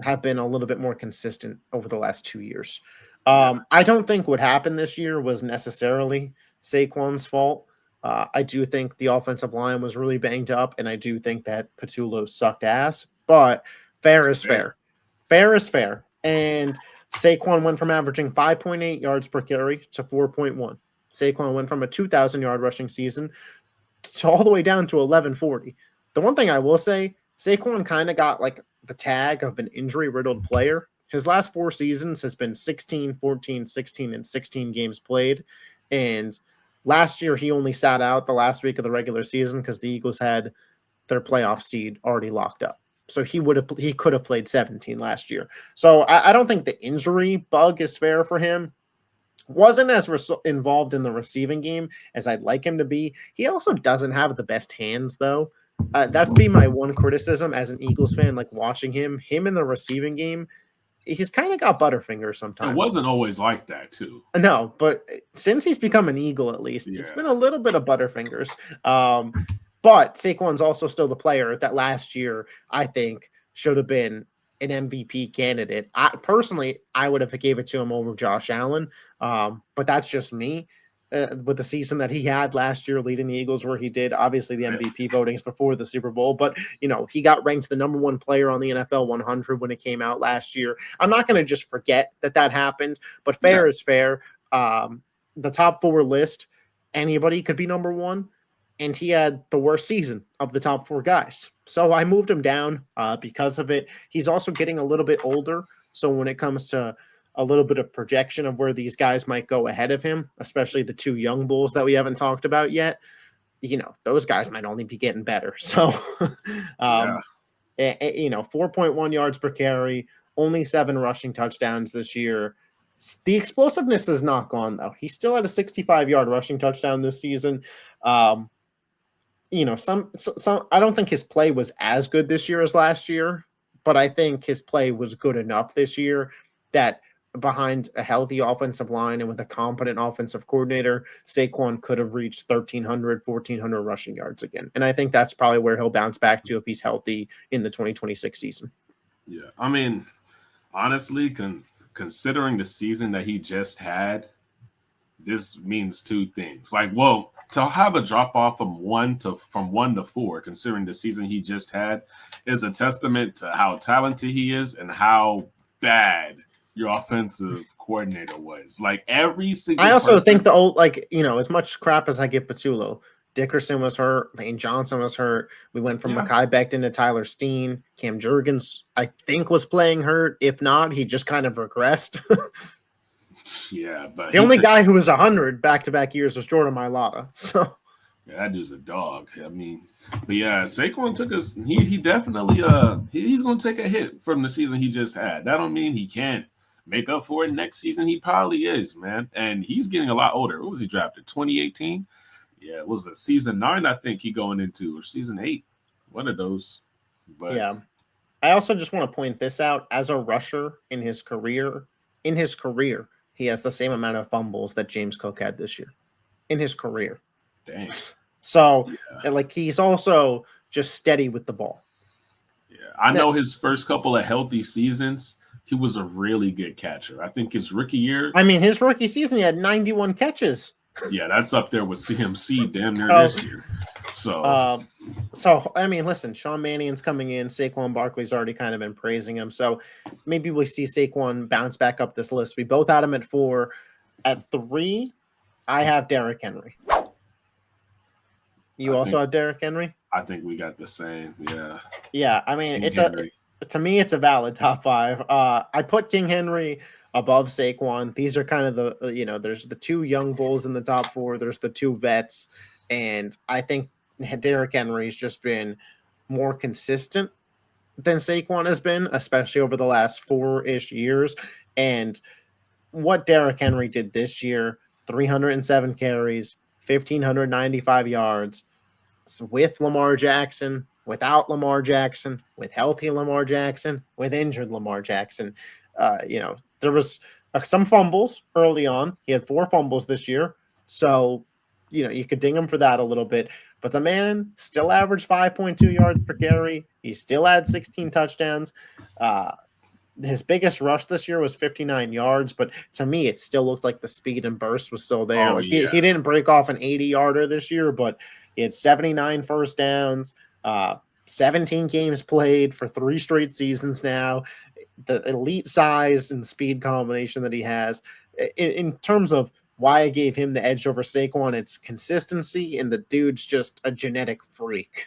have been a little bit more consistent over the last 2 years. I don't think what happened this year was necessarily Saquon's fault. I do think the offensive line was really banged up, and I do think that Patullo sucked ass, but fair is fair. Fair is fair. And Saquon went from averaging 5.8 yards per carry to 4.1. Saquon went from a 2,000-yard rushing season to all the way down to 1,140. The one thing I will say, Saquon kind of got like the tag of an injury-riddled player. His last 4 seasons has been 16, 14, 16, and 16 games played. And last year, he only sat out the last week of the regular season because the Eagles had their playoff seed already locked up. So he could have played 17 last year. So I don't think the injury bug is fair for him. Wasn't as involved in the receiving game as I'd like him to be. He also doesn't have the best hands, though. That's be my one criticism as an Eagles fan, like watching him in the receiving game. He's kind of got butterfingers sometimes. It wasn't always like that, too. No, but since he's become an Eagle, at least, it's been a little bit of butterfingers. But Saquon's also still the player that last year, I think, should have been an MVP candidate. I would have gave it to him over Josh Allen, but that's just me. With the season that he had last year leading the Eagles where he did, obviously the MVP votings before the Super Bowl, but he got ranked the number 1 player on the NFL 100 when it came out last year. I'm not going to just forget that happened, but fair is fair. The top 4 list, anybody could be number 1, and he had the worst season of the top 4 guys. So I moved him down because of it. He's also getting a little bit older. So when it comes to a little bit of projection of where these guys might go ahead of him, especially the 2 young bulls that we haven't talked about yet, those guys might only be getting better. So, 4.1 yards per carry, only 7 rushing touchdowns this year. The explosiveness is not gone, though. He still had a 65-yard rushing touchdown this season. some I don't think his play was as good this year as last year, but I think his play was good enough this year that behind a healthy offensive line and with a competent offensive coordinator, Saquon could have reached 1,300, 1,400 rushing yards again. And I think that's probably where he'll bounce back to if he's healthy in the 2026 season. Yeah. I mean, honestly, considering the season that he just had, this means two things. Like, well, to have a drop off from one to 4, considering the season he just had, is a testament to how talented he is and how bad your offensive coordinator was. Like every single I also think the old, as much crap as I give Patullo, Dickerson was hurt, Lane Johnson was hurt. We went from Mekhi Becton to Tyler Steen. Cam Jurgens, I think, was playing hurt. If not, he just kind of regressed. Yeah, but the only guy who was 100 back-to-back years was Jordan Mailata. So yeah, that dude's a dog. I mean, but yeah, Saquon took us. He definitely he's gonna take a hit from the season he just had. That don't mean he can't make up for it next season. He probably is, man. And he's getting a lot older. What was he drafted? 2018? Yeah, it was a season 9, I think he going into, or season 8. One of those. But yeah. I also just want to point this out. As a rusher in his career, he has the same amount of fumbles that James Cook had this year in his career. Dang. So, he's also just steady with the ball. Yeah, I know his first couple of healthy seasons, he was a really good catcher. I think his rookie year. I mean, his rookie season, he had 91 catches. Yeah, that's up there with CMC damn near this year. So I mean, listen, Sean Mannion's coming in. Saquon Barkley's already kind of been praising him. So maybe we see Saquon bounce back up this list. We both had him at 4. At 3, I have Derrick Henry. You also have Derrick Henry? I think we got the same. Yeah. Yeah, I mean, to me, it's a valid top 5. I put King Henry above Saquon. These are kind of there's the 2 young bulls in the top 4. There's the 2 vets. And I think Derrick Henry's just been more consistent than Saquon has been, especially over the last 4-ish years. And what Derrick Henry did this year, 307 carries, 1,595 yards, with Lamar Jackson, without Lamar Jackson, with healthy Lamar Jackson, with injured Lamar Jackson. There was some fumbles early on. He had 4 fumbles this year. So, you could ding him for that a little bit. But the man still averaged 5.2 yards per carry. He still had 16 touchdowns. His biggest rush this year was 59 yards, but to me, it still looked like the speed and burst was still there. He didn't break off an 80-yarder this year, but he had 79 first downs, 17 games played for 3 straight seasons now. The elite size and speed combination that he has. In terms of why I gave him the edge over Saquon, it's consistency, and the dude's just a genetic freak.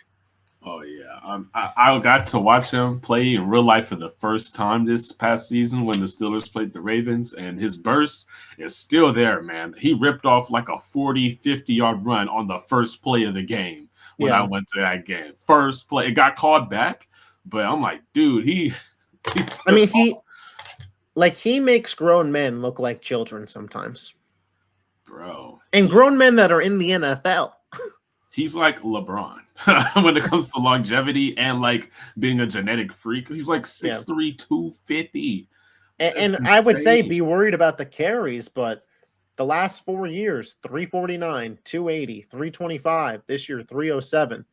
Oh, yeah. I got to watch him play in real life for the first time this past season when the Steelers played the Ravens, and his burst is still there, man. He ripped off like a 40, 50-yard run on the first play of the game when I went to that game. First play. It got called back, but I'm like, dude, he makes grown men look like children sometimes. Bro. And grown men that are in the NFL. He's like LeBron when it comes to longevity and like being a genetic freak. He's like 6'3", 250. And I would say be worried about the carries, but the last 4 years, 349, 280, 325, this year 307.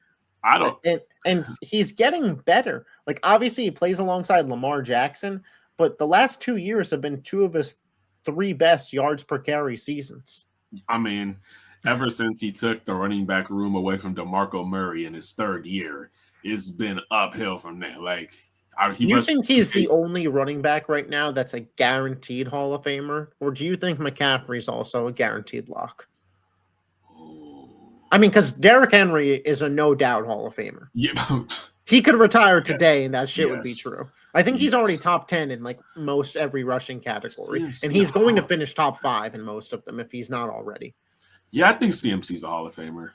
And he's getting better. Like, obviously he plays alongside Lamar Jackson, but the last 2 years have been 2 of his 3 best yards per carry seasons. I mean, ever since he took the running back room away from DeMarco Murray in his 3rd year, it's been uphill from there. Like, you think he's the only running back right now that's a guaranteed Hall of Famer? Or do you think McCaffrey's also a guaranteed lock? I mean, because Derrick Henry is a no-doubt Hall of Famer. Yeah. He could retire today, and that shit would be true. I think he's already top 10 in like most every rushing category. And he's going to finish top 5 in most of them if he's not already. Yeah, I think CMC's a Hall of Famer.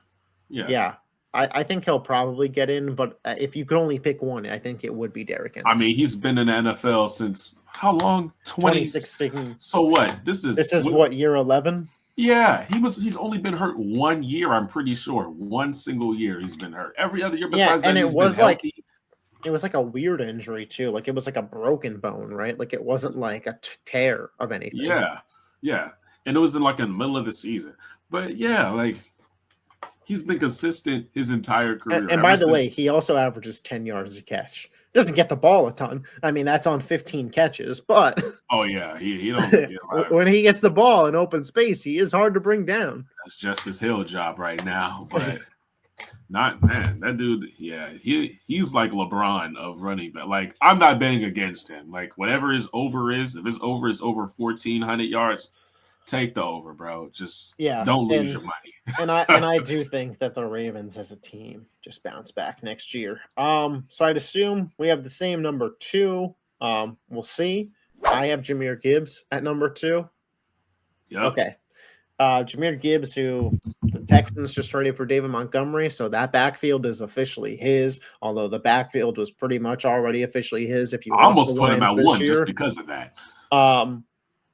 Yeah. I think he'll probably get in, but if you could only pick one, I think it would be Derrick Henry. I mean, he's been in the NFL since how long? 2016. So what? This is what, year 11? Yeah, he's only been hurt 1 year, I'm pretty sure. One single year he's been hurt. Every other year Yeah, besides and that, it he's been was like healthy. it was like a weird injury too. Like it was like a broken bone, right? Like it wasn't like a tear of anything. Yeah, yeah. And it was in like in the middle of the season. But yeah, like he's been consistent his entire career And ever by the since. way, he also averages 10 yards a catch. Doesn't get the ball a ton. I mean, that's on 15 catches, but Oh yeah, he don't get a lot of. when he gets the ball in open space, he is hard to bring down. That's Justice Hill job right now, but not man. That dude, yeah, he's like LeBron of running back. Like I'm not betting against him. Like whatever his over is, if his over is over 1,400 yards, take the over, bro. Just Yeah, don't lose your money. and I do think that the Ravens as a team just bounce back next year. So I'd assume we have the same number 2. We'll see. I have Jahmyr Gibbs at number 2. Yep. Okay. Jahmyr Gibbs, who the Texans just traded for David Montgomery, so that backfield is officially his. Although the backfield was pretty much already officially his. If you I watch the almost put him Lions at this 1 just year, because of that.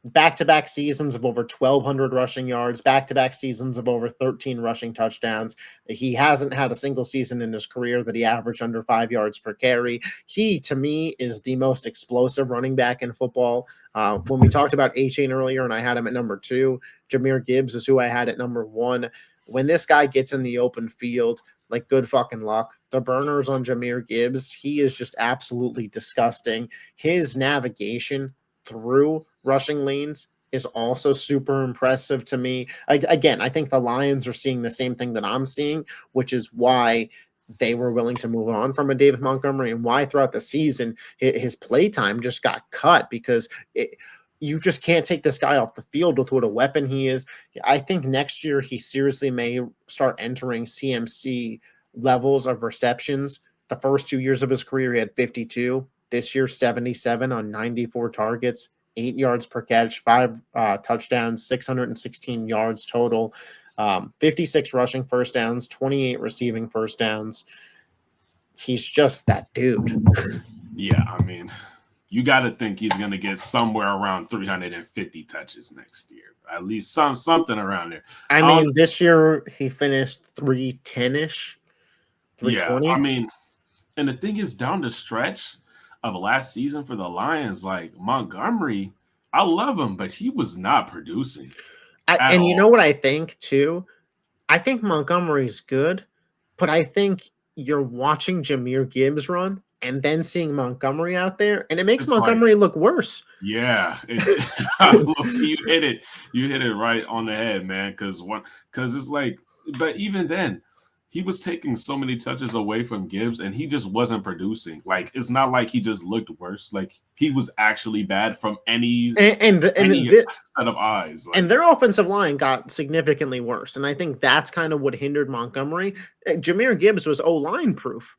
Back-to-back seasons of over 1,200 rushing yards, back-to-back seasons of over 13 rushing touchdowns. He hasn't had a single season in his career that he averaged under 5 yards per carry. He, to me, is the most explosive running back in football. When we talked about A-Chain earlier and I had him at number 2, Jahmyr Gibbs is who I had at number 1. When this guy gets in the open field, like good fucking luck. The burners on Jahmyr Gibbs, he is just absolutely disgusting. His navigation through rushing lanes is also super impressive to me. Again, I think the Lions are seeing the same thing that I'm seeing, which is why they were willing to move on from a David Montgomery and why throughout the season his play time just got cut because you just can't take this guy off the field with what a weapon he is. I think next year he seriously may start entering CMC levels of receptions. The first 2 years of his career, he had 52. This year, 77 on 94 targets, 8 yards per catch, 5 touchdowns, 616 yards total, 56 rushing first downs, 28 receiving first downs. He's just that dude. Yeah, I mean, you got to think he's going to get somewhere around 350 touches next year. At least something around there. I mean, this year he finished 310-ish, 320. Yeah, I mean, and the thing is, down the stretch of last season for the Lions, like Montgomery, I love him, but he was not producing. And you know what I think too? I think Montgomery's good, but I think you're watching Jahmyr Gibbs run and then seeing Montgomery out there, and it makes Montgomery look worse. Yeah, you hit it. You hit it right on the head, man. Because it's like, but even then, he was taking so many touches away from Gibbs, and he just wasn't producing. Like it's not like he just looked worse. Like he was actually bad from any set of eyes. Like, and their offensive line got significantly worse, and I think that's kind of what hindered Montgomery. Jahmyr Gibbs was O-line proof.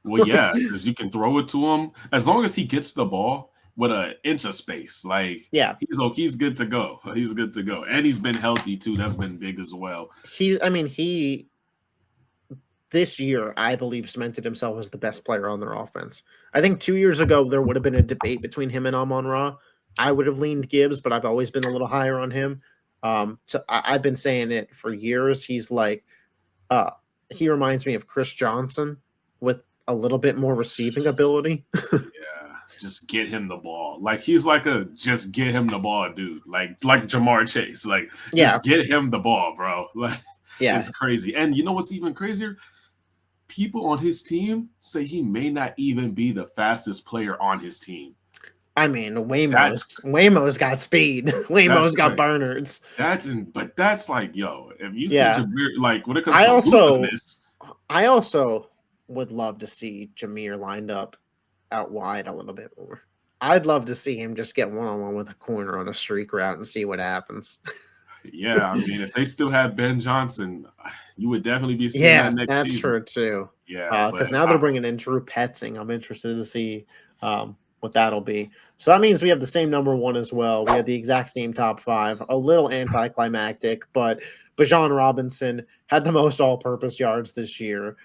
Well, yeah, because you can throw it to him as long as he gets the ball with an inch of space. Like, yeah, he's good to go. He's good to go, and he's been healthy too. That's been big as well. He this year, I believe, cemented himself as the best player on their offense. I think 2 years ago, there would have been a debate between him and Amon-Ra. I would have leaned Gibbs, but I've always been a little higher on him. So I've been saying it for years. He's like, he reminds me of Chris Johnson with a little bit more receiving ability. Yeah, just get him the ball. Like he's like just get him the ball, dude. Like Jamar Chase. Like just get him the ball, bro. Like it's crazy. And you know what's even crazier? People on his team say he may not even be the fastest player on his team. I mean, Waymo's got speed. Waymo's got burners. But that's like, yo, if you see Jahmyr, like when it comes I also would love to see Jahmyr lined up out wide a little bit more. I'd love to see him just get one-on-one with a corner on a streak route and see what happens. Yeah, I mean, if they still have Ben Johnson, you would definitely be seeing that next that's season. true too. Yeah, because now they're bringing in Drew Petzing. I'm interested to see what that'll be. So that means we have the same number 1 as well. We have the exact same top 5. A little anticlimactic, but Bijan Robinson had the most all-purpose yards this year.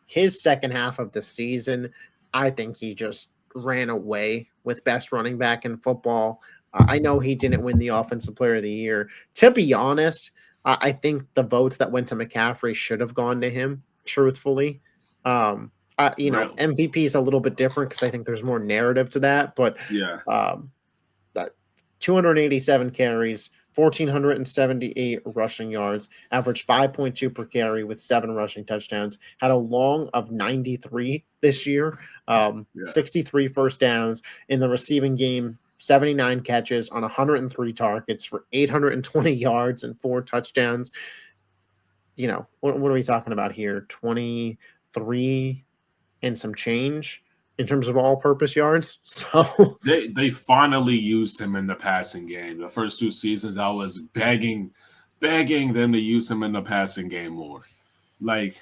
His second half of the season, I think he just ran away with best running back in football. I know he didn't win the Offensive Player of the Year. To be honest, I think the votes that went to McCaffrey should have gone to him, truthfully. Really? MVP is a little bit different because I think there's more narrative to that, but Yeah. That 287 carries, 1,478 rushing yards, averaged 5.2 per carry with 7 rushing touchdowns, had a long of 93 this year, 63 first downs in the receiving game, 79 catches on 103 targets for 820 yards and 4 touchdowns. What are we talking about here? 23 and some change in terms of all-purpose yards. So they finally used him in the passing game. The first 2 seasons, I was begging them to use him in the passing game more. Like,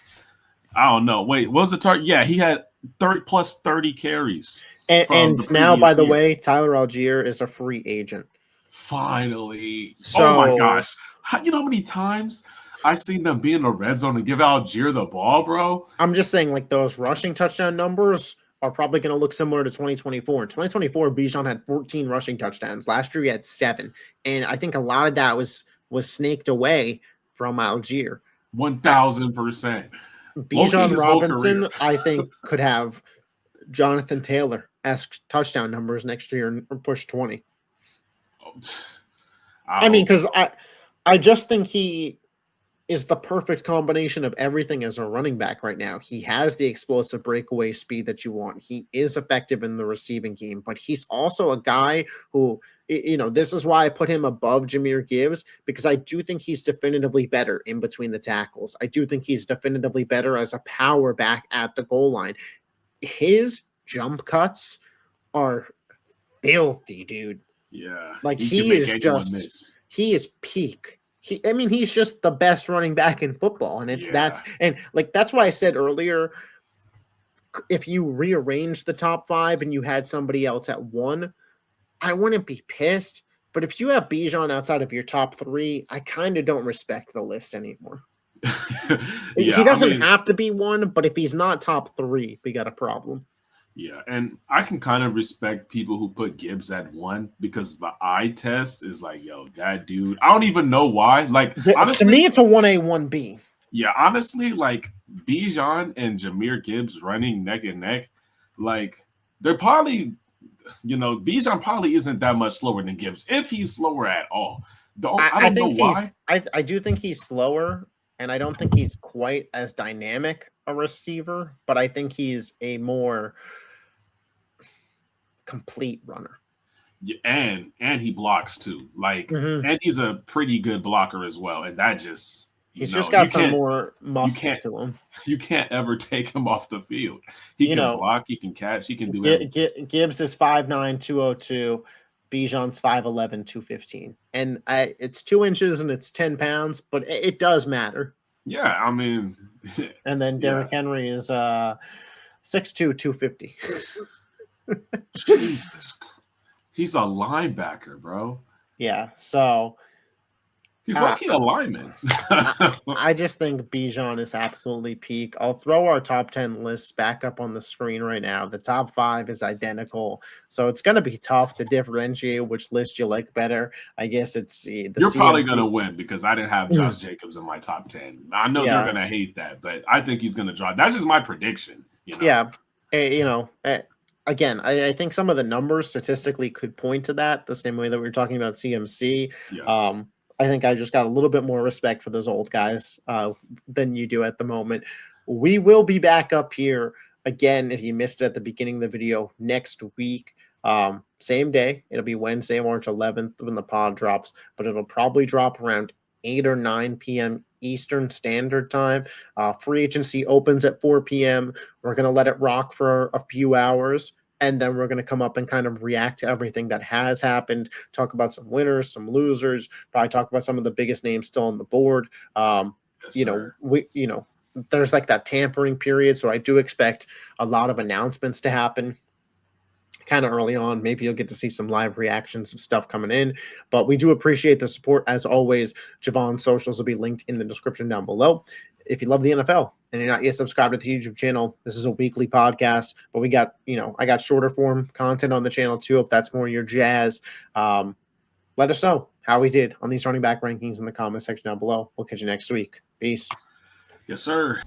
I don't know. Wait, what was the target? Yeah, he had 30 carries. And now, by the way, Tyler Algier is a free agent. Finally. Oh my gosh. You know how many times I've seen them be in the red zone and give Algier the ball, bro? I'm just saying, like, those rushing touchdown numbers are probably going to look similar to 2024. In 2024, Bijan had 14 rushing touchdowns. Last year, he had 7. And I think a lot of that was snaked away from Algier. 1,000%. Bijan Robinson, I think, could have Jonathan Taylor-esque touchdown numbers next year and push 20. I mean, because I just think he is the perfect combination of everything as a running back right now. He has the explosive breakaway speed that you want. He is effective in the receiving game, but he's also a guy who, this is why I put him above Jahmyr Gibbs, because I do think he's definitively better in between the tackles. I do think he's definitively better as a power back at the goal line. His jump cuts are filthy, dude. Yeah. Like he is peak. He's just the best running back in football. And that's why I said earlier, if you rearrange the top 5 and you had somebody else at 1, I wouldn't be pissed. But if you have Bijan outside of your top 3, I kind of don't respect the list anymore. He doesn't have to be 1, but if he's not top 3, we got a problem. Yeah, and I can kind of respect people who put Gibbs at 1 because the eye test is like, yo, that dude. I don't even know why. Like, honestly, to me, it's a 1A, 1B. Yeah, honestly, like Bijan and Jahmyr Gibbs running neck and neck, like they're probably, Bijan probably isn't that much slower than Gibbs if he's slower at all. I don't know why. I do think he's slower, and I don't think he's quite as dynamic a receiver, but I think he's a more complete runner. Yeah, and he blocks too. Like, and he's a pretty good blocker as well. And that just he's just got some more muscle to him. You can't ever take him off the field. He can block, he can catch, he can do everything. Gibbs is 5'9", 202. Bijan's 5'11", 215. And it's 2 inches and it's 10 pounds, but it does matter. Yeah, I mean. And then Derrick Henry is 6'2", 250. Jesus, he's a linebacker, bro. Yeah, so he's lucky a lineman. I just think Bijan is absolutely peak. I'll throw our top 10 lists back up on the screen right now. The top 5 is identical, so it's going to be tough to differentiate which list you like better. I guess you're probably going to win because I didn't have Josh Jacobs in my top 10. I know they're going to hate that, but I think he's going to drop. That's just my prediction. Yeah, again, I think some of the numbers statistically could point to that the same way that we were talking about CMC. Yeah. I think I just got a little bit more respect for those old guys than you do at the moment. We will be back up here again, if you missed it at the beginning of the video, next week. Same day. It'll be Wednesday, March 11th when the pod drops, but it'll probably drop around 8 or 9 p.m. Eastern Standard Time. Free agency opens at 4 p.m. We're going to let it rock for a few hours, and then we're going to come up and kind of react to everything that has happened, talk about some winners, some losers, probably talk about some of the biggest names still on the board. There's like that tampering period, so I do expect a lot of announcements to happen kind of early on. Maybe you'll get to see some live reactions of stuff coming in, but we do appreciate the support as always. Javon's socials will be linked in the description down below. If you love the NFL, and you're not yet subscribed to the YouTube channel, this is a weekly podcast, but we got, I got shorter form content on the channel too, if that's more your jazz. Let us know how we did on these running back rankings in the comment section down below. We'll catch you next week. Peace. Yes, sir.